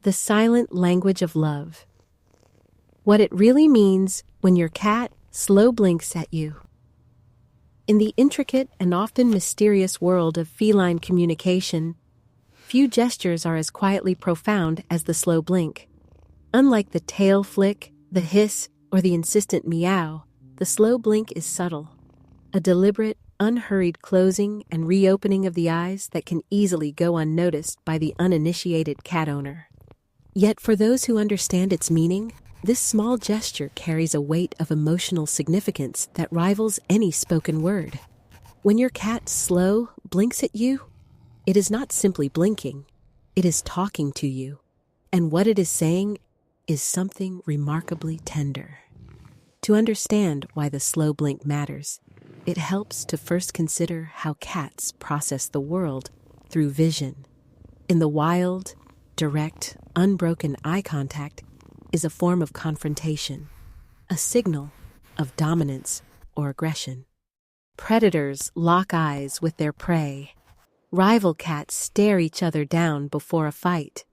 The silent language of love. What it really means when your cat slow blinks at you. In the intricate and often mysterious world of feline communication, few gestures are as quietly profound as the slow blink. Unlike the tail flick, the hiss, or the insistent meow, the slow blink is subtle. A deliberate, unhurried closing and reopening of the eyes that can easily go unnoticed by the uninitiated cat owner. Yet for those who understand its meaning, this small gesture carries a weight of emotional significance that rivals any spoken word. When your cat slow blinks at you, it is not simply blinking, it is talking to you. And what it is saying is something remarkably tender. To understand why the slow blink matters, it helps to first consider how cats process the world through vision. In the wild, direct, unbroken eye contact is a form of confrontation, a signal of dominance or aggression. Predators lock eyes with their prey. Rival cats stare each other down before a fight.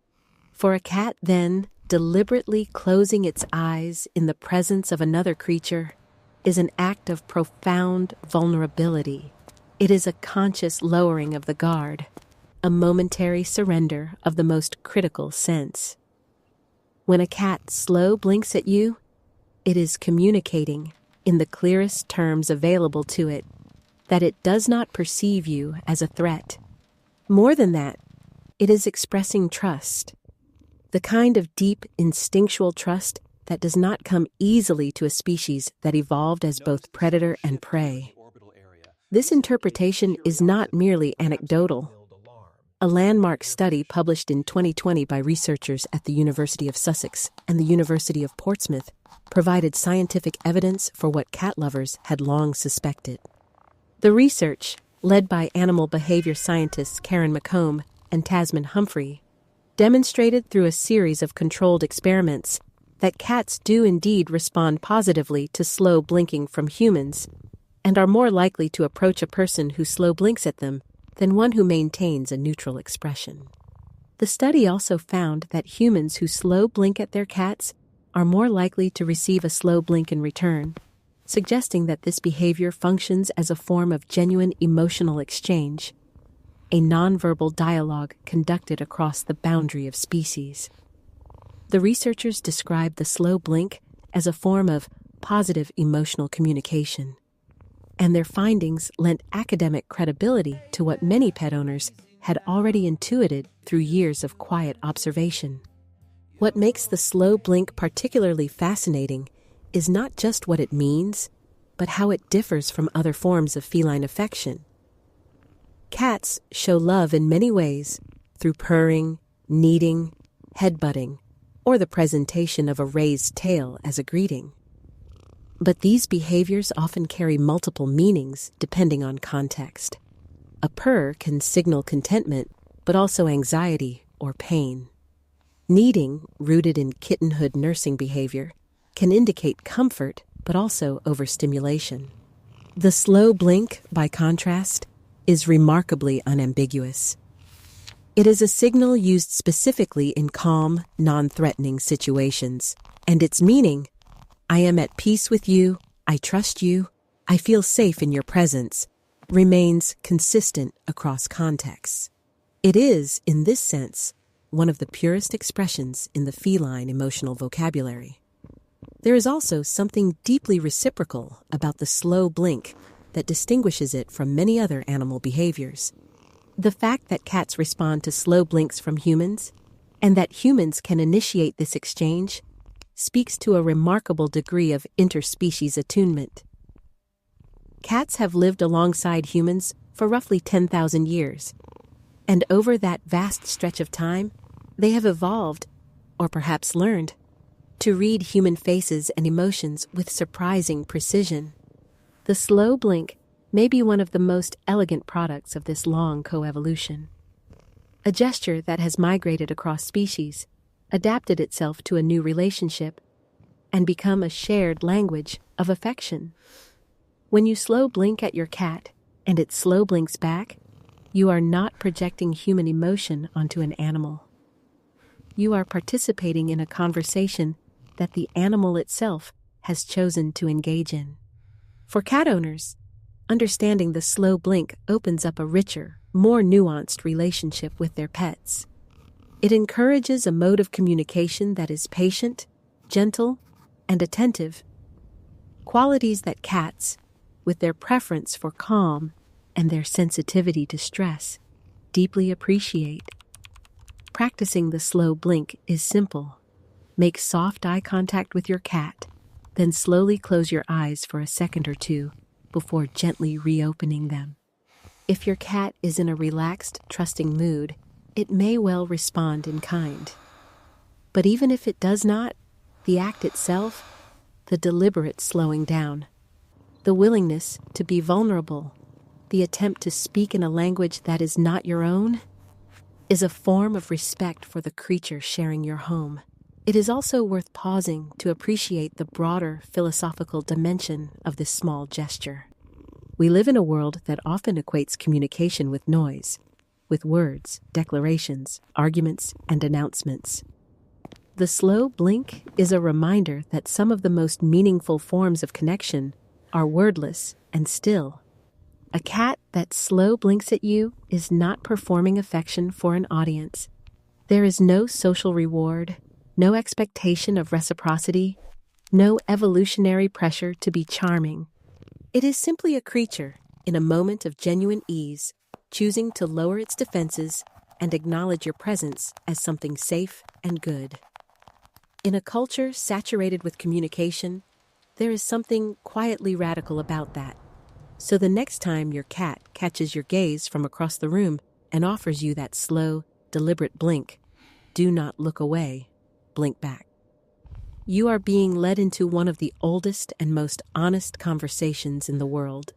For a cat then, deliberately closing its eyes in the presence of another creature is an act of profound vulnerability. It is a conscious lowering of the guard, a momentary surrender of the most critical sense. When a cat slow blinks at you, it is communicating, in the clearest terms available to it, that it does not perceive you as a threat. More than that, it is expressing trust, the kind of deep, instinctual trust that does not come easily to a species that evolved as both predator and prey. This interpretation is not merely anecdotal. A landmark study published in 2020 by researchers at the University of Sussex and the University of Portsmouth provided scientific evidence for what cat lovers had long suspected. The research, led by animal behavior scientists Karen McComb and Tasman Humphrey, demonstrated through a series of controlled experiments that cats do indeed respond positively to slow blinking from humans and are more likely to approach a person who slow blinks at them than one who maintains a neutral expression. The study also found that humans who slow blink at their cats are more likely to receive a slow blink in return, suggesting that this behavior functions as a form of genuine emotional exchange, a nonverbal dialogue conducted across the boundary of species. The researchers described the slow blink as a form of positive emotional communication, and their findings lent academic credibility to what many pet owners had already intuited through years of quiet observation. What makes the slow blink particularly fascinating is not just what it means, but how it differs from other forms of feline affection. Cats show love in many ways, through purring, kneading, headbutting, or the presentation of a raised tail as a greeting. But these behaviors often carry multiple meanings depending on context. A purr can signal contentment, but also anxiety or pain. Kneading, rooted in kittenhood nursing behavior, can indicate comfort, but also overstimulation. The slow blink, by contrast, is remarkably unambiguous. It is a signal used specifically in calm, non-threatening situations, and its meaning, I am at peace with you, I trust you, I feel safe in your presence, remains consistent across contexts. It is, in this sense, one of the purest expressions in the feline emotional vocabulary. There is also something deeply reciprocal about the slow blink that distinguishes it from many other animal behaviors. The fact that cats respond to slow blinks from humans, and that humans can initiate this exchange, speaks to a remarkable degree of interspecies attunement. Cats have lived alongside humans for roughly 10,000 years, and over that vast stretch of time, they have evolved, or perhaps learned, to read human faces and emotions with surprising precision. The slow blink may be one of the most elegant products of this long coevolution. A gesture that has migrated across species, adapted itself to a new relationship, and become a shared language of affection. When you slow blink at your cat, and it slow blinks back, you are not projecting human emotion onto an animal. You are participating in a conversation that the animal itself has chosen to engage in. For cat owners, understanding the slow blink opens up a richer, more nuanced relationship with their pets. It encourages a mode of communication that is patient, gentle, and attentive, qualities that cats, with their preference for calm and their sensitivity to stress, deeply appreciate. Practicing the slow blink is simple. Make soft eye contact with your cat, then slowly close your eyes for a second or two before gently reopening them. If your cat is in a relaxed, trusting mood, it may well respond in kind. But even if it does not, the act itself, the deliberate slowing down, the willingness to be vulnerable, the attempt to speak in a language that is not your own, is a form of respect for the creature sharing your home. It is also worth pausing to appreciate the broader philosophical dimension of this small gesture. We live in a world that often equates communication with noise, with words, declarations, arguments, and announcements. The slow blink is a reminder that some of the most meaningful forms of connection are wordless and still. A cat that slow blinks at you is not performing affection for an audience. There is no social reward, no expectation of reciprocity, no evolutionary pressure to be charming. It is simply a creature, in a moment of genuine ease, choosing to lower its defenses and acknowledge your presence as something safe and good. In a culture saturated with communication, there is something quietly radical about that. So the next time your cat catches your gaze from across the room and offers you that slow, deliberate blink, do not look away, blink back. You are being led into one of the oldest and most honest conversations in the world.